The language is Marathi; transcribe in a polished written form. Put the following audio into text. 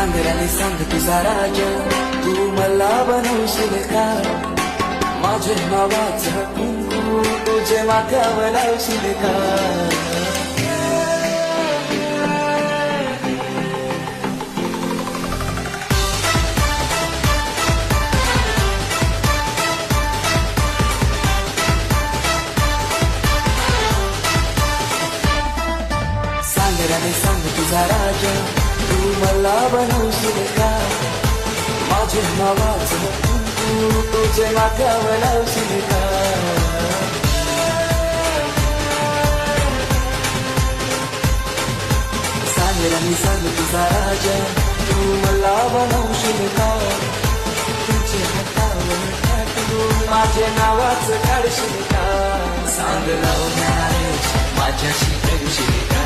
सांगराने सांग तुझा राजा, तू मला बनवशील का? माझे नावाचं कुंकू तुझे माथ्यावर लावशील का? सांगराने सांग तुझा राजा, तू मला बनवशील का? माझे नावाचं कुंकू तुझे माथ्यावर लावशील का? सांगराने सांग तुझा राजा, तू मला बनवशील का? तुझे हातावर टाकू माझे नावाचं काढशील का? सांग लव्ह मॅरेज माझ्याशी करशील का?